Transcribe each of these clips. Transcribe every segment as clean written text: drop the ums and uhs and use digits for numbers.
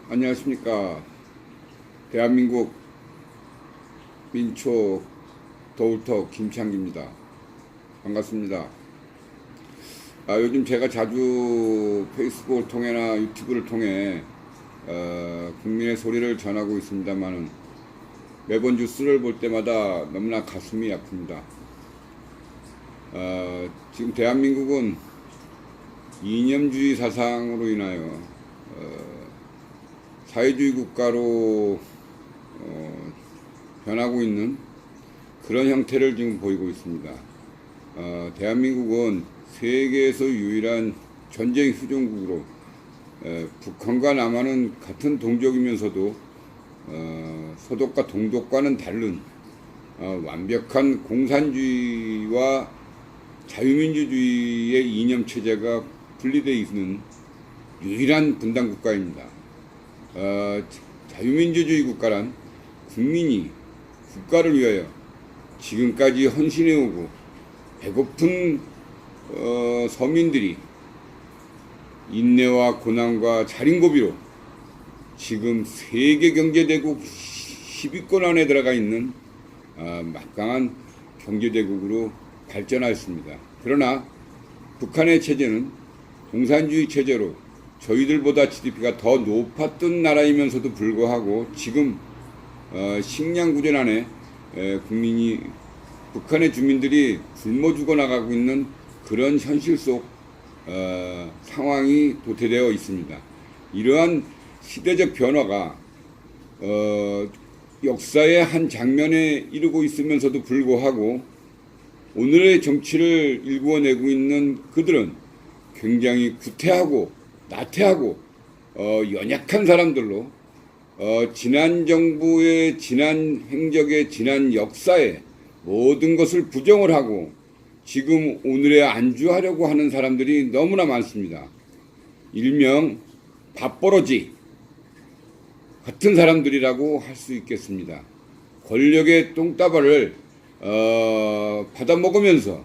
안녕하십니까. 대한민국 민초 더울터 김창기입니다. 반갑습니다. 요즘 제가 자주 페이스북을 통해나 유튜브를 통해 국민의 소리를 전하고 있습니다만은 매번 뉴스를 볼 때마다 너무나 가슴이 아픕니다. 지금 대한민국은 이념주의 사상으로 인하여 사회주의 국가로 변하고 있는 그런 형태를 지금 보이고 있습니다. 대한민국은 세계에서 유일한 전쟁 휴전국으로 북한과 남한은 같은 동족이면서도 서독과 동독과는 다른 완벽한 공산주의와 자유민주주의의 이념체제가 분리되어 있는 유일한 분단국가입니다. 자유민주주의 국가란 국민이 국가를 위하여 지금까지 헌신해오고 배고픈 서민들이 인내와 고난과 자린고비로 지금 세계경제대국 10위권 안에 들어가 있는 막강한 경제대국으로 발전하였습니다. 그러나 북한의 체제는 공산주의 체제로 저희들보다 GDP가 더 높았던 나라이면서도 불구하고 지금 식량구전 안에 국민이 북한의 주민들이 굶어 죽어나가고 있는 그런 현실 속 상황이 도태되어 있습니다. 이러한 시대적 변화가 역사의 한 장면에 이르고 있으면서도 불구하고 오늘의 정치를 일구어내고 있는 그들은 굉장히 구태하고 나태하고 연약한 사람들로 지난 정부의 지난 행적의 지난 역사의 모든 것을 부정을 하고 지금 오늘에 안주하려고 하는 사람들이 너무나 많습니다. 일명 밥버러지 같은 사람들이라고 할 수 있겠습니다. 권력의 똥다발을 받아먹으면서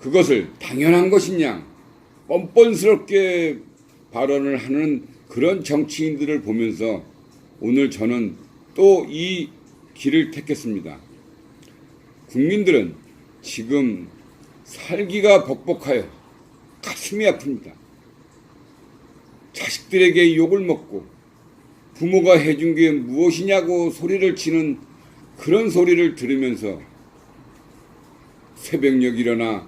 그것을 당연한 것이냐 뻔뻔스럽게 발언을 하는 그런 정치인들을 보면서 오늘 저는 또 이 길을 택했습니다. 국민들은 지금 살기가 벅벅하여 가슴이 아픕니다. 자식들에게 욕을 먹고 부모가 해준 게 무엇이냐고 소리를 치는 그런 소리를 들으면서 새벽녘 일어나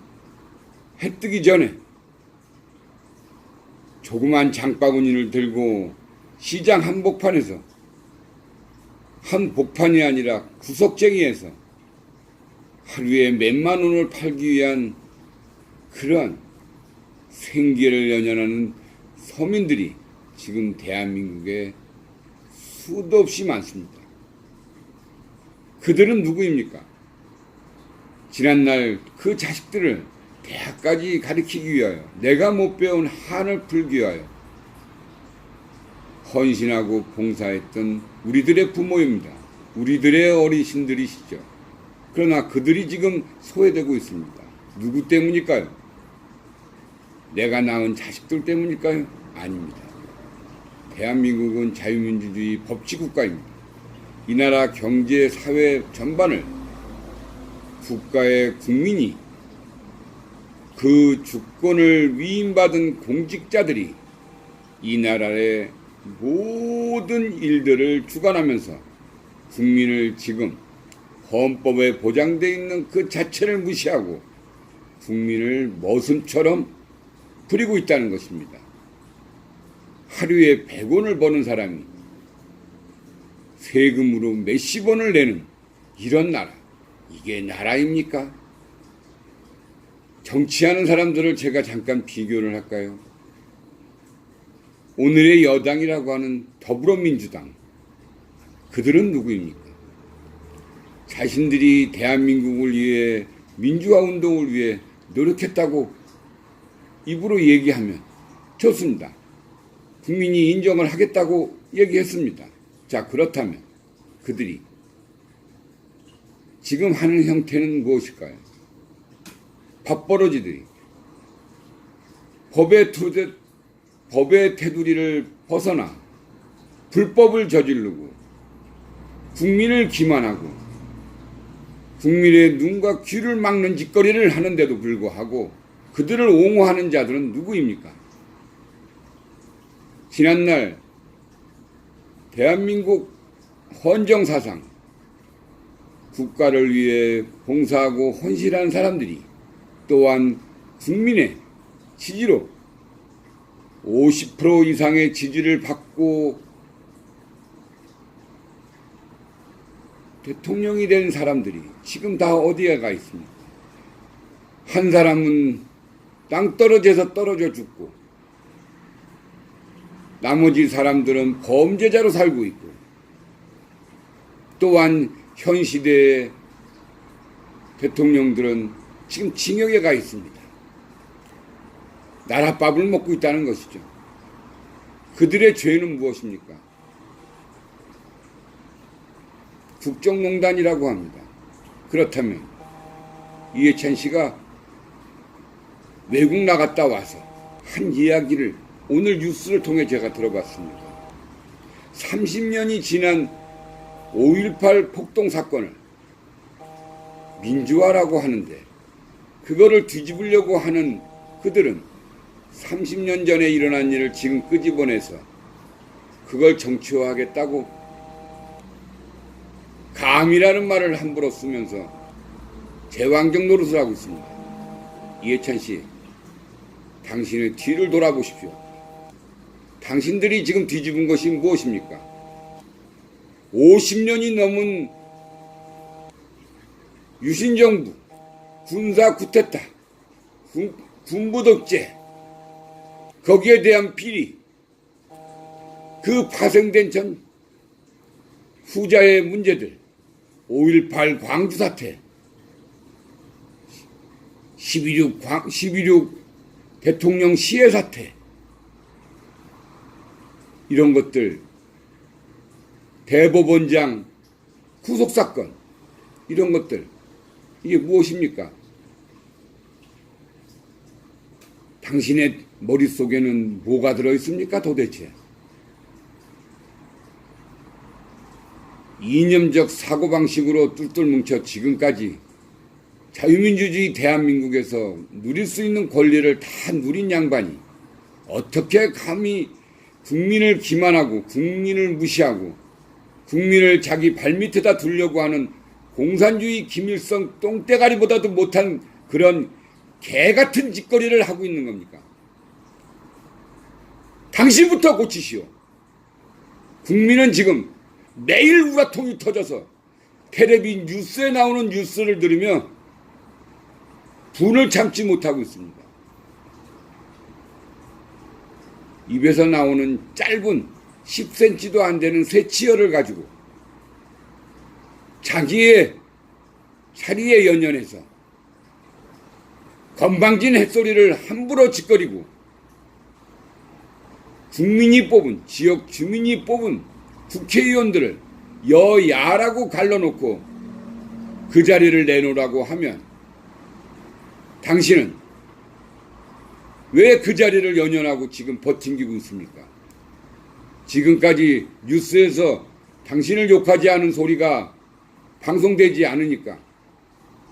해 뜨기 전에 조그만 장바구니를 들고 시장 한복판에서 한 복판이 아니라 구석쟁이에서 하루에 몇만 원을 팔기 위한 그러한 생계를 연연하는 서민들이 지금 대한민국에 수도 없이 많습니다. 그들은 누구입니까? 지난날 그 자식들을 대학까지 가르치기 위하여 내가 못 배운 한을 풀기 위하여 헌신하고 봉사했던 우리들의 부모입니다. 우리들의 어르신들이시죠. 그러나 그들이 지금 소외되고 있습니다. 누구 때문일까요? 내가 낳은 자식들 때문일까요? 아닙니다. 대한민국은 자유민주주의 법치국가입니다. 이 나라 경제, 사회 전반을 국가의 국민이 그 주권을 위임받은 공직자들이 이 나라의 모든 일들을 주관하면서 국민을 지금 헌법에 보장되어 있는 그 자체를 무시하고 국민을 머슴처럼 부리고 있다는 것입니다. 하루에 100원을 버는 사람이 세금으로 몇십 원을 내는 이런 나라, 이게 나라입니까? 정치하는 사람들을 제가 잠깐 비교를 할까요? 오늘의 여당이라고 하는 더불어민주당, 그들은 누구입니까? 자신들이 대한민국을 위해 민주화운동을 위해 노력했다고 입으로 얘기하면 좋습니다. 국민이 인정을 하겠다고 얘기했습니다. 자, 그렇다면 그들이 지금 하는 형태는 무엇일까요? 밥벌어지들이 법의 테두리를 벗어나 불법을 저지르고 국민을 기만하고 국민의 눈과 귀를 막는 짓거리를 하는데도 불구하고 그들을 옹호하는 자들은 누구입니까? 지난날 대한민국 헌정사상 국가를 위해 봉사하고 헌신한 사람들이 또한 국민의 지지로 50% 이상의 지지를 받고 대통령이 된 사람들이 지금 다 어디에 가 있습니까? 한 사람은 땅떨어져서 떨어져 죽고 나머지 사람들은 범죄자로 살고 있고 또한 현 시대의 대통령들은 지금 징역에 가 있습니다. 나랏밥을 먹고 있다는 것이죠. 그들의 죄는 무엇입니까? 국정농단이라고 합니다. 그렇다면 이해찬 씨가 외국 나갔다 와서 한 이야기를 오늘 뉴스를 통해 제가 들어봤습니다. 30년이 지난 5.18 폭동 사건을 민주화라고 하는데 그거를 뒤집으려고 하는 그들은 30년 전에 일어난 일을 지금 끄집어내서 그걸 정치화하겠다고 감이라는 말을 함부로 쓰면서 제왕적 노릇을 하고 있습니다. 이해찬 씨, 당신의 뒤를 돌아보십시오. 당신들이 지금 뒤집은 것이 무엇입니까? 50년이 넘은 유신정부, 군사 쿠데타, 군부 독재, 거기에 대한 비리, 그 파생된 전 후자의 문제들, 5.18 광주 사태, 12.6 대통령 시해 사태, 이런 것들, 대법원장 구속사건, 이런 것들, 이게 무엇입니까? 당신의 머릿속에는 뭐가 들어있습니까 도대체? 이념적 사고방식으로 뚫뚫 뭉쳐 지금까지 자유민주주의 대한민국에서 누릴 수 있는 권리를 다 누린 양반이 어떻게 감히 국민을 기만하고 국민을 무시하고 국민을 자기 발밑에다 두려고 하는 공산주의 김일성 똥대가리보다도 못한 그런 개같은 짓거리를 하고 있는 겁니까? 당신부터 고치시오. 국민은 지금 매일 우라통이 터져서 텔레비 뉴스에 나오는 뉴스를 들으며 분을 참지 못하고 있습니다. 입에서 나오는 짧은 10cm도 안 되는 새치열을 가지고 자기의 자리에 연연해서 건방진 햇소리를 함부로 짓거리고 국민이 뽑은, 지역 주민이 뽑은 국회의원들을 여야라고 갈라놓고 그 자리를 내놓으라고 하면 당신은 왜 그 자리를 연연하고 지금 버팅기고 있습니까? 지금까지 뉴스에서 당신을 욕하지 않은 소리가 방송되지 않으니까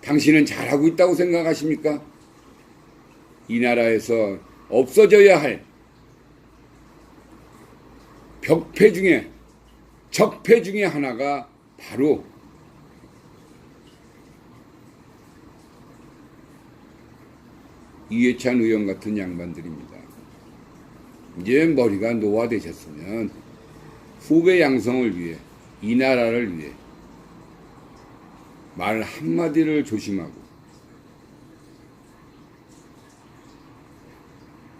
당신은 잘하고 있다고 생각하십니까? 이 나라에서 없어져야 할 적폐 중에 하나가 바로 이해찬 의원 같은 양반들입니다. 이제 머리가 노화되셨으면 후배 양성을 위해, 이 나라를 위해 말 한마디를 조심하고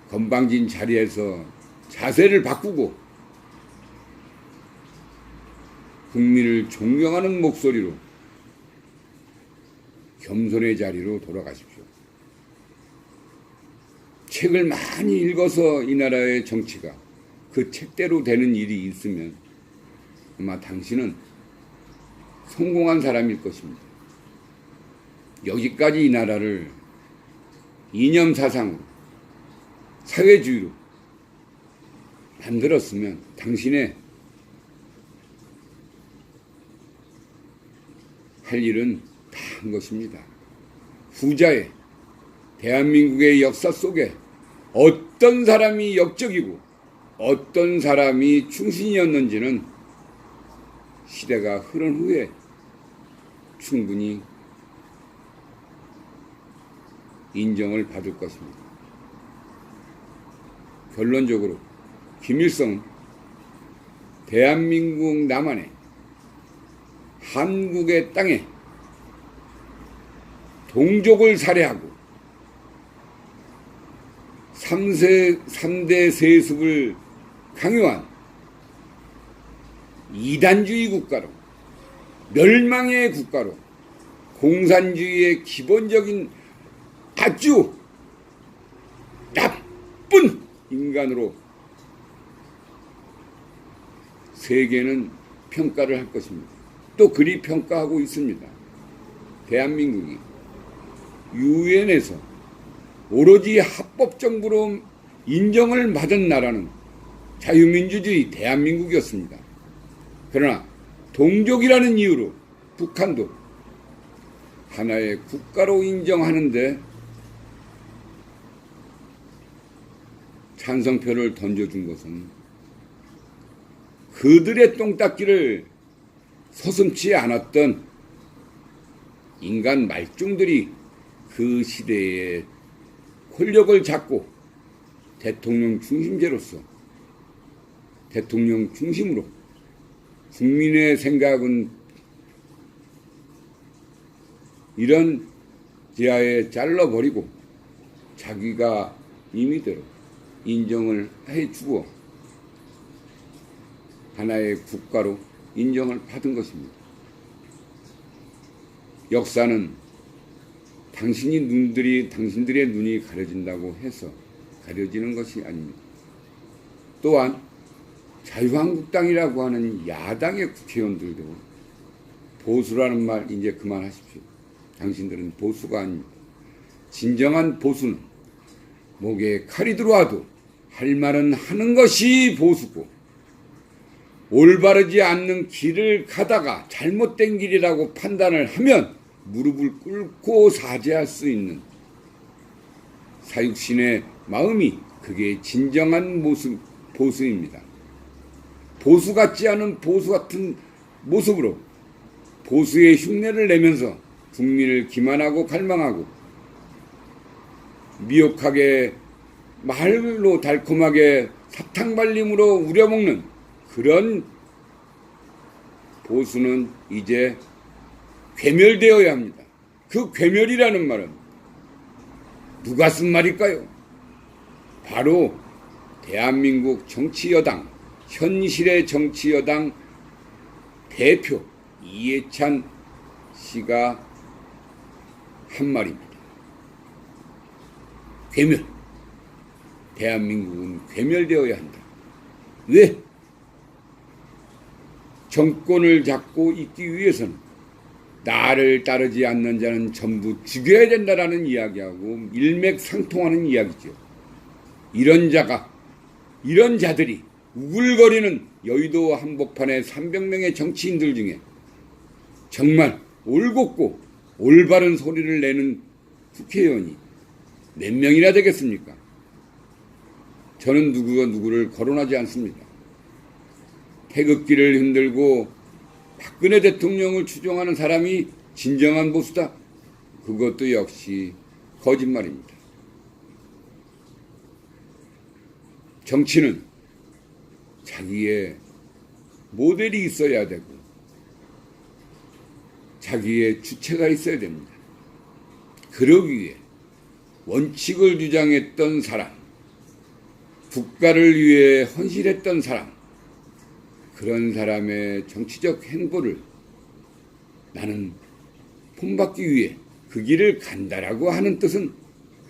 건방진 자리에서 자세를 바꾸고 국민을 존경하는 목소리로 겸손의 자리로 돌아가십시오. 책을 많이 읽어서 이 나라의 정치가 그 책대로 되는 일이 있으면 아마 당신은 성공한 사람일 것입니다. 여기까지 이 나라를 이념 사상으로 사회주의로 만들었으면 당신의 할 일은 다 한 것입니다. 후자의 대한민국의 역사 속에 어떤 사람이 역적이고 어떤 사람이 충신이었는지는 시대가 흐른 후에 충분히 인정을 받을 것입니다. 결론적으로 김일성은 대한민국 남한의 한국의 땅에 동족을 살해하고 3대 세습을 강요한 이단주의 국가로, 멸망의 국가로, 공산주의의 기본적인 아주 나쁜 인간으로 세계는 평가를 할 것입니다. 또 그리 평가하고 있습니다. 대한민국이 유엔에서 오로지 합법정부로 인정을 받은 나라는 자유민주주의 대한민국이었습니다. 그러나 동족이라는 이유로 북한도 하나의 국가로 인정하는데 찬성표를 던져준 것은 그들의 똥닦기를 서슴지 않았던 인간 말종들이 그 시대에 권력을 잡고 대통령 중심제로서 대통령 중심으로 국민의 생각은 이런 지하에 잘라버리고 자기가 임의대로 인정을 해주고 하나의 국가로 인정을 받은 것입니다. 역사는 당신들의 눈이 가려진다고 해서 가려지는 것이 아닙니다. 또한 자유한국당이라고 하는 야당의 국회의원들도 보수라는 말 이제 그만하십시오. 당신들은 보수가 아닙니다. 진정한 보수는 목에 칼이 들어와도 할 말은 하는 것이 보수고, 올바르지 않는 길을 가다가 잘못된 길이라고 판단을 하면 무릎을 꿇고 사죄할 수 있는 사육신의 마음이 그게 진정한 보수입니다. 보수 같지 않은 보수 같은 모습으로 보수의 흉내를 내면서 국민을 기만하고 갈망하고 미혹하게 말로 달콤하게 사탕발림으로 우려먹는 그런 보수는 이제 괴멸되어야 합니다. 그 괴멸이라는 말은 누가 쓴 말일까요? 바로 대한민국 정치여당, 현실의 정치여당 대표 이해찬 씨가 한 말입니다. 괴멸. 대한민국은 괴멸되어야 한다. 왜? 정권을 잡고 있기 위해서는 나를 따르지 않는 자는 전부 죽여야 된다라는 이야기하고 일맥상통하는 이야기죠. 이런 자들이 우글거리는 여의도 한복판의 300명의 정치인들 중에 정말 올곧고 올바른 소리를 내는 국회의원이 몇 명이나 되겠습니까? 저는 누구가 누구를 거론하지 않습니다. 태극기를 흔들고 박근혜 대통령을 추종하는 사람이 진정한 보수다? 그것도 역시 거짓말입니다. 정치는 자기의 모델이 있어야 되고 자기의 주체가 있어야 됩니다. 그러기 위해 원칙을 주장했던 사람, 국가를 위해 헌신했던 사람, 그런 사람의 정치적 행보를 나는 본받기 위해 그 길을 간다라고 하는 뜻은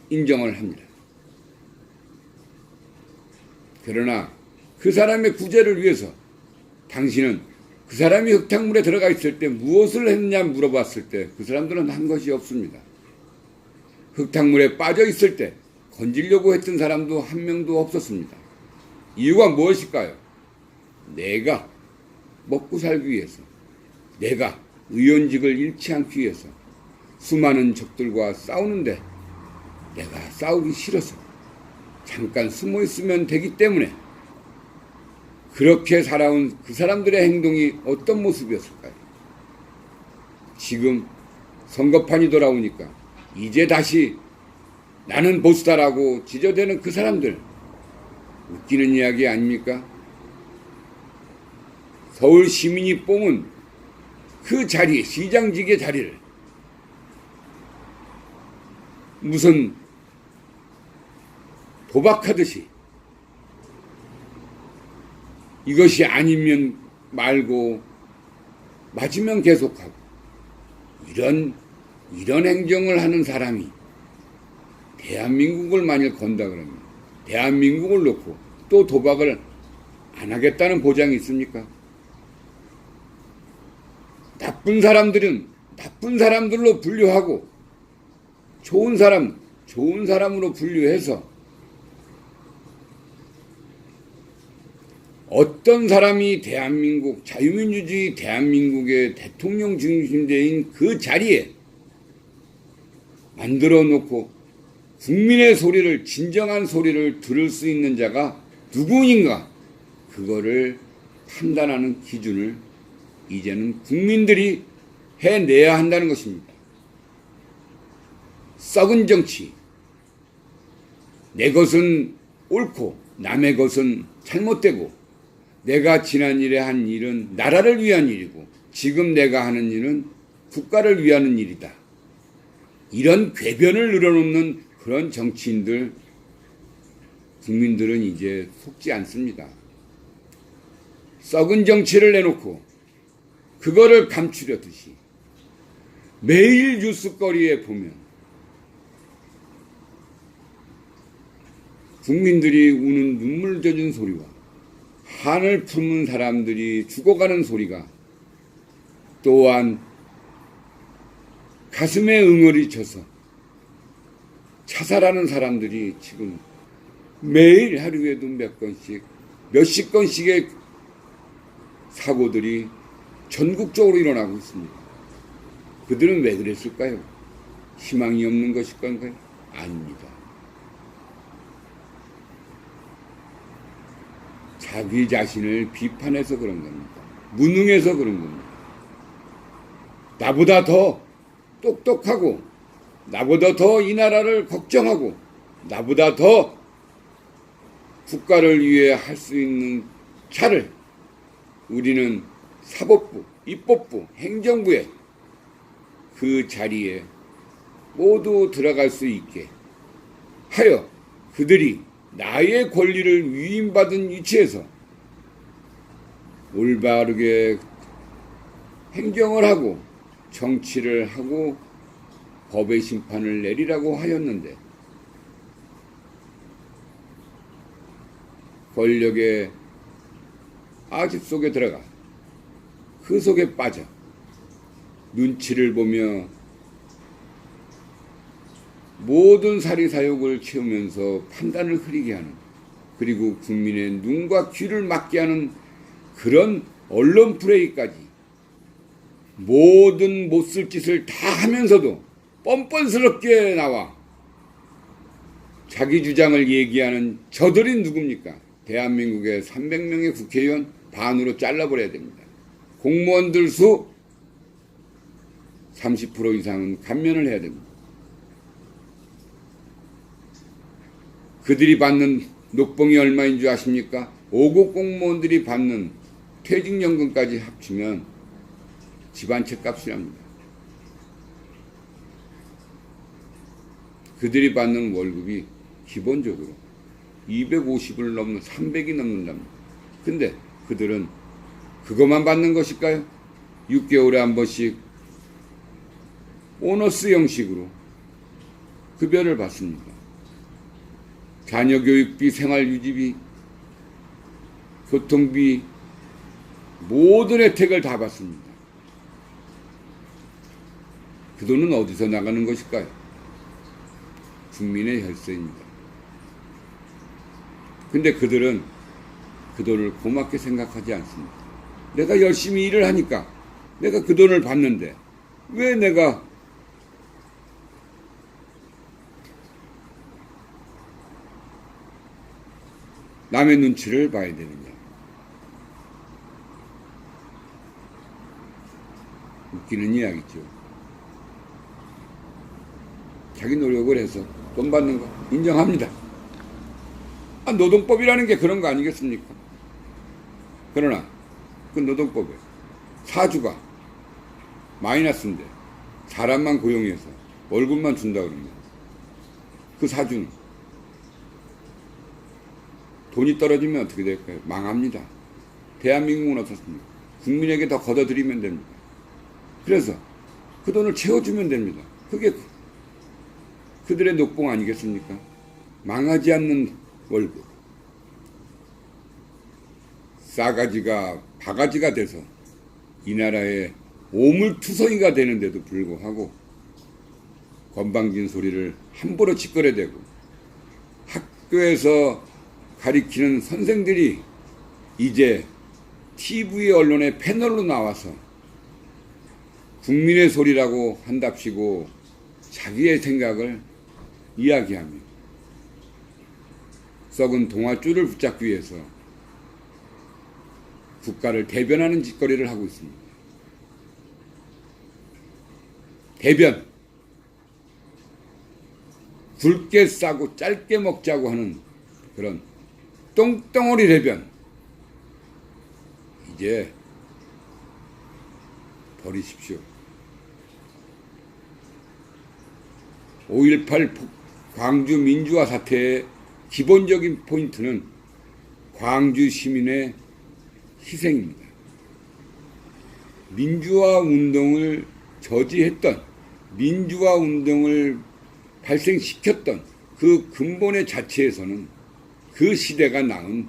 인정을 합니다. 그러나 그 사람의 구제를 위해서 당신은 그 사람이 흙탕물에 들어가 있을 때 무엇을 했냐 물어봤을 때 그 사람들은 한 것이 없습니다. 흙탕물에 빠져 있을 때 건지려고 했던 사람도 한 명도 없었습니다. 이유가 무엇일까요? 내가 먹고 살기 위해서, 내가 의원직을 잃지 않기 위해서 수많은 적들과 싸우는데 내가 싸우기 싫어서 잠깐 숨어 있으면 되기 때문에 그렇게 살아온 그 사람들의 행동이 어떤 모습이었을까요? 지금 선거판이 돌아오니까 이제 다시 나는 보수다라고 지저대는 그 사람들, 웃기는 이야기 아닙니까? 서울 시민이 뽑은 그 자리, 시장직의 자리를 무슨 도박하듯이 이것이 아니면 말고 맞으면 계속하고 이런 행정을 하는 사람이 대한민국을 만일 건다 그러면 대한민국을 놓고 또 도박을 안 하겠다는 보장이 있습니까? 나쁜 사람들은 나쁜 사람들로 분류하고 좋은 사람으로 분류해서 어떤 사람이 대한민국, 자유민주주의 대한민국의 대통령 중심대인 그 자리에 만들어 놓고 국민의 소리를, 진정한 소리를 들을 수 있는 자가 누구인가, 그거를 판단하는 기준을 이제는 국민들이 해내야 한다는 것입니다. 썩은 정치, 내 것은 옳고 남의 것은 잘못되고, 내가 지난 일에 한 일은 나라를 위한 일이고 지금 내가 하는 일은 국가를 위하는 일이다. 이런 궤변을 늘어놓는 그런 정치인들, 국민들은 이제 속지 않습니다. 썩은 정치를 내놓고 그거를 감추려듯이 매일 뉴스거리에 보면 국민들이 우는 눈물 젖은 소리와 한을 품은 사람들이 죽어가는 소리가, 또한 가슴에 응어리 쳐서 자살하는 사람들이 지금 매일 하루에도 몇 건씩, 몇십 건씩의 사고들이 전국적으로 일어나고 있습니다. 그들은 왜 그랬을까요? 희망이 없는 것일 건가요? 아닙니다. 자기 자신을 비판해서 그런 겁니다. 무능해서 그런 겁니다. 나보다 더 똑똑하고, 나보다 더 이 나라를 걱정하고, 나보다 더 국가를 위해 할 수 있는 차를 우리는 사법부, 입법부, 행정부에 그 자리에 모두 들어갈 수 있게 하여 그들이 나의 권리를 위임받은 위치에서 올바르게 행정을 하고 정치를 하고 법의 심판을 내리라고 하였는데, 권력의 아집 속에 들어가 그 속에 빠져 눈치를 보며 모든 사리사욕을 채우면서 판단을 흐리게 하는, 그리고 국민의 눈과 귀를 막게 하는 그런 언론 프레이까지 모든 못쓸 짓을 다 하면서도 뻔뻔스럽게 나와 자기 주장을 얘기하는 저들이 누굽니까? 대한민국의 300명의 국회의원 반으로 잘라버려야 됩니다. 공무원들 수 30% 이상은 감면을 해야 됩니다. 그들이 받는 녹봉이 얼마인 줄 아십니까? 5급 공무원들이 받는 퇴직연금까지 합치면 집안채 값이랍니다. 그들이 받는 월급이 기본적으로 250을 넘는 300이 넘는답니다. 근데 그들은 그것만 받는 것일까요? 6개월에 한 번씩 보너스 형식으로 급여를 받습니다. 자녀 교육비, 생활유지비, 교통비, 모든 혜택을 다 받습니다. 그 돈은 어디서 나가는 것일까요? 국민의 혈세입니다. 근데 그들은 그 돈을 고맙게 생각하지 않습니다. 내가 열심히 일을 하니까 내가 그 돈을 받는데 왜 내가 남의 눈치를 봐야 되느냐. 웃기는 이야기죠. 자기 노력을 해서 돈 받는 거 인정합니다. 노동법이라는 게 그런 거 아니겠습니까? 그러나 그 노동법에 사주가 마이너스인데 사람만 고용해서 월급만 준다 그러면 그 사주는 돈이 떨어지면 어떻게 될까요? 망합니다. 대한민국은 어떻습니까? 국민에게 더 걷어들이면 됩니다. 그래서 그 돈을 채워주면 됩니다. 그게 그들의 녹봉 아니겠습니까? 망하지 않는 월급. 싸가지가 바가지가 돼서 이 나라의 오물투성이가 되는데도 불구하고 건방진 소리를 함부로 짓거려대고 학교에서 가리키는 선생들이 이제 TV 언론의 패널로 나와서 국민의 소리라고 한답시고 자기의 생각을 이야기하며 썩은 동아줄을 붙잡기 위해서 국가를 대변하는 짓거리를 하고 있습니다. 대변, 굵게 싸고 짧게 먹자고 하는 그런 똥덩어리 대변, 이제 버리십시오. 5.18 광주 민주화 사태의 기본적인 포인트는 광주 시민의 희생입니다. 민주화 운동을 저지했던, 민주화 운동을 발생시켰던 그 근본의 자체에서는 그 시대가 낳은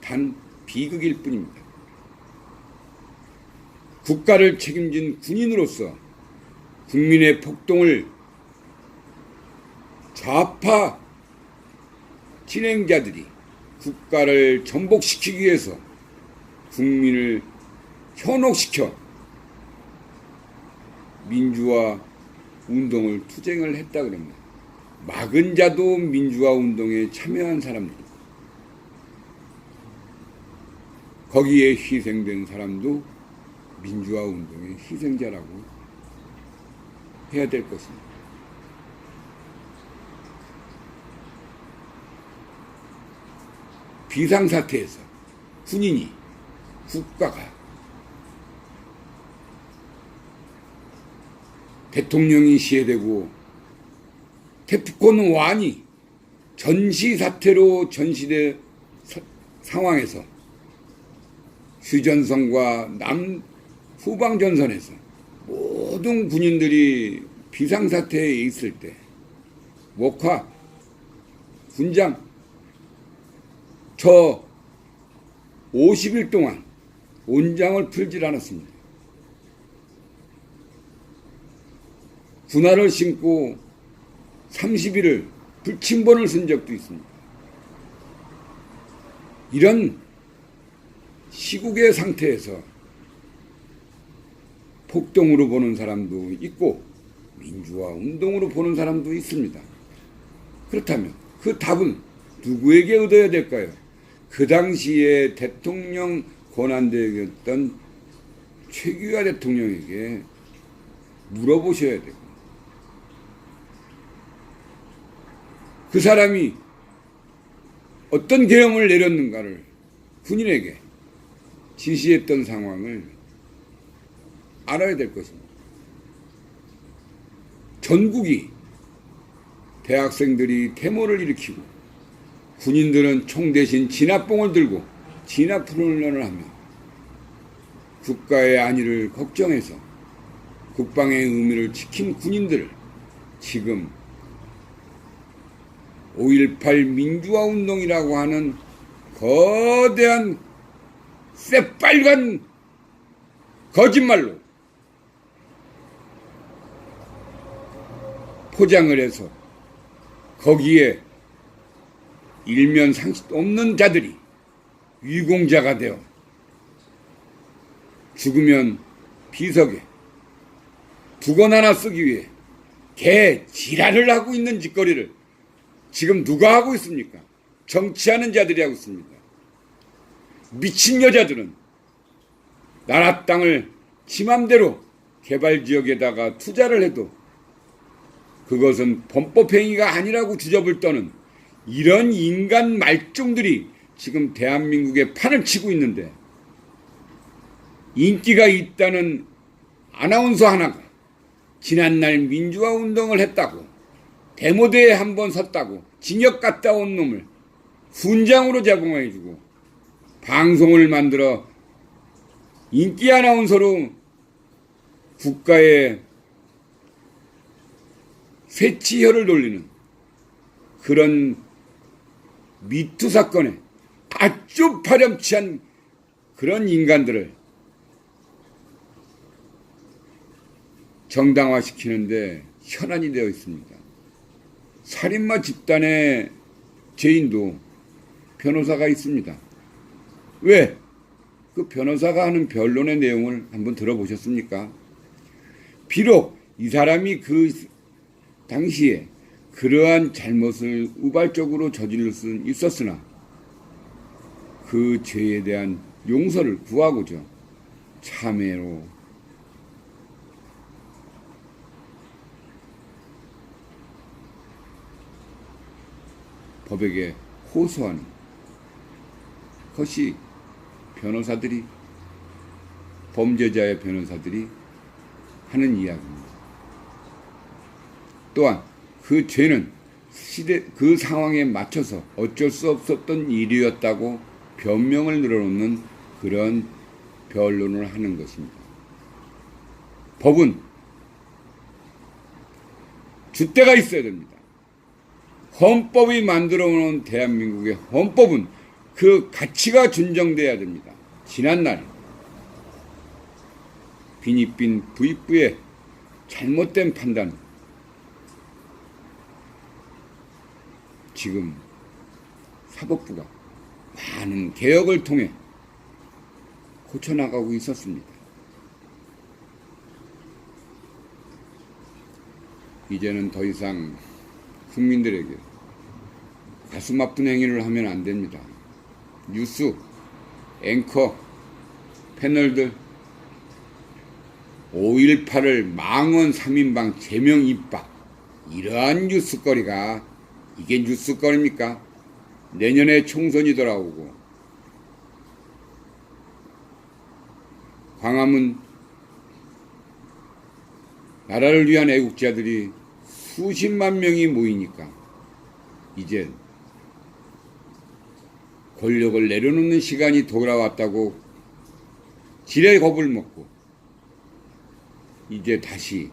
단 비극일 뿐입니다. 국가를 책임진 군인으로서 국민의 폭동을 좌파 진행자들이 국가를 전복시키기 위해서 국민을 현혹시켜 민주화 운동을 투쟁을 했다 그럽니다. 막은 자도 민주화 운동에 참여한 사람들, 거기에 희생된 사람도 민주화 운동의 희생자라고 해야 될 것입니다. 비상사태에서 군인이, 국가가, 대통령이 시해되고 태프콘 완이 전시사태로 전시된 상황에서 휴전선과 후방전선에서 모든 군인들이 비상사태에 있을 때 목화, 군장, 저 50일 동안 온장을 풀질 않았습니다. 군화를 신고 30일을 불침번을 쓴 적도 있습니다. 이런 시국의 상태에서 폭동으로 보는 사람도 있고 민주화 운동으로 보는 사람도 있습니다. 그렇다면 그 답은 누구에게 얻어야 될까요? 그 당시에 대통령 권한대행이었던 최규하 대통령에게 물어보셔야 되고, 그 사람이 어떤 계엄을 내렸는가를 군인에게 지시했던 상황을 알아야 될 것입니다. 전국이 대학생들이 데모를 일으키고 군인들은 총 대신 진압봉을 들고 진압훈련을 하며 국가의 안위를 걱정해서 국방의 의무를 지킨 군인들을 지금 5.18 민주화 운동이라고 하는 거대한 새빨간 거짓말로 포장을 해서 거기에 일면 상식 없는 자들이 위공자가 되어 죽으면 비석에 두건 하나 쓰기 위해 개 지랄을 하고 있는 짓거리를 지금 누가 하고 있습니까? 정치하는 자들이 하고 있습니다. 미친 여자들은 나라 땅을 지 맘대로 개발지역에다가 투자를 해도 그것은 범법행위가 아니라고 주접을 떠는 이런 인간 말종들이 지금 대한민국에 판을 치고 있는데, 인기가 있다는 아나운서 하나가 지난날 민주화 운동을 했다고, 데모대에 한번 섰다고 징역 갔다 온 놈을 훈장으로 제공해주고 방송을 만들어 인기 아나운서로 국가의 새치혈을 돌리는 그런 미투 사건에 아주 파렴치한 그런 인간들을 정당화시키는데 현안이 되어 있습니다. 살인마 집단의 죄인도 변호사가 있습니다. 왜? 그 변호사가 하는 변론의 내용을 한번 들어보셨습니까? 비록 이 사람이 그 당시에 그러한 잘못을 우발적으로 저지를 수는 있었으나 그 죄에 대한 용서를 구하고자 참회로 법에게 호소하는 것이 변호사들이, 범죄자의 변호사들이 하는 이야기입니다. 또한 그 죄는 그 상황에 맞춰서 어쩔 수 없었던 일이었다고 변명을 늘어놓는 그런 변론을 하는 것입니다. 법은 줏대가 있어야 됩니다. 헌법이 만들어 놓은 대한민국의 헌법은 그 가치가 준정돼야 됩니다. 지난날 비니빈 부익부의 잘못된 판단, 지금 사법부가 많은 개혁을 통해 고쳐나가고 있었습니다. 이제는 더 이상 국민들에게 가슴 아픈 행위를 하면 안 됩니다. 뉴스, 앵커, 패널들 5.18을 망언 3인방 제명 입박, 이러한 뉴스거리가 이게 뉴스거리입니까? 내년에 총선이 돌아오고 광화문 나라를 위한 애국자들이 수십만 명이 모이니까 이제 권력을 내려놓는 시간이 돌아왔다고 지레 겁을 먹고 이제 다시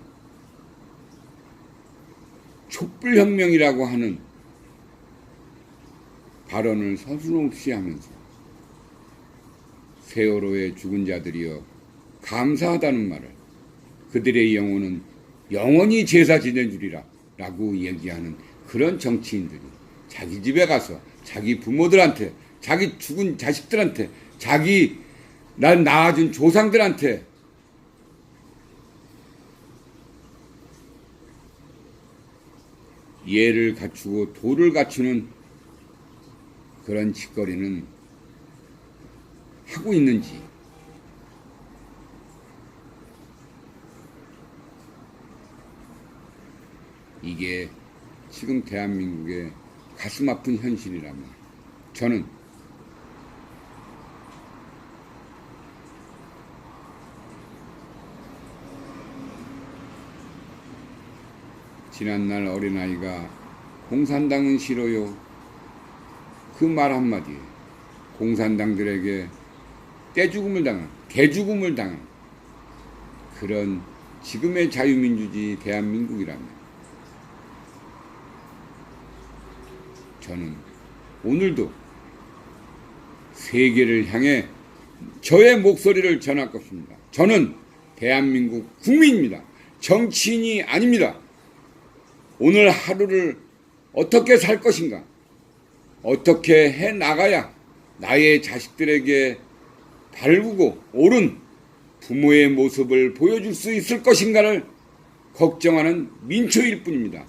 촛불혁명이라고 하는 발언을 서슴없이 하면서 세월호에 죽은 자들이여 감사하다는 말을, 그들의 영혼은 영원히 제사 지낸 주리라 라고 얘기하는 그런 정치인들이 자기 집에 가서 자기 부모들한테, 자기 죽은 자식들한테, 자기 날 낳아준 조상들한테 예를 갖추고 도를 갖추는 그런 짓거리는 하고 있는지, 이게 지금 대한민국의 가슴 아픈 현실이라면 저는 지난날 어린아이가 공산당은 싫어요, 그 말 한마디에 공산당들에게 떼죽음을 당한, 개죽음을 당한 그런 지금의 자유민주주의 대한민국이라면 저는 오늘도 세계를 향해 저의 목소리를 전할 것입니다. 저는 대한민국 국민입니다. 정치인이 아닙니다. 오늘 하루를 어떻게 살 것인가, 어떻게 해 나가야 나의 자식들에게 바르고 옳은 부모의 모습을 보여줄 수 있을 것인가를 걱정하는 민초일 뿐입니다.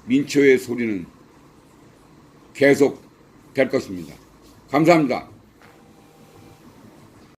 민초의 소리는 계속 될 것입니다. 감사합니다.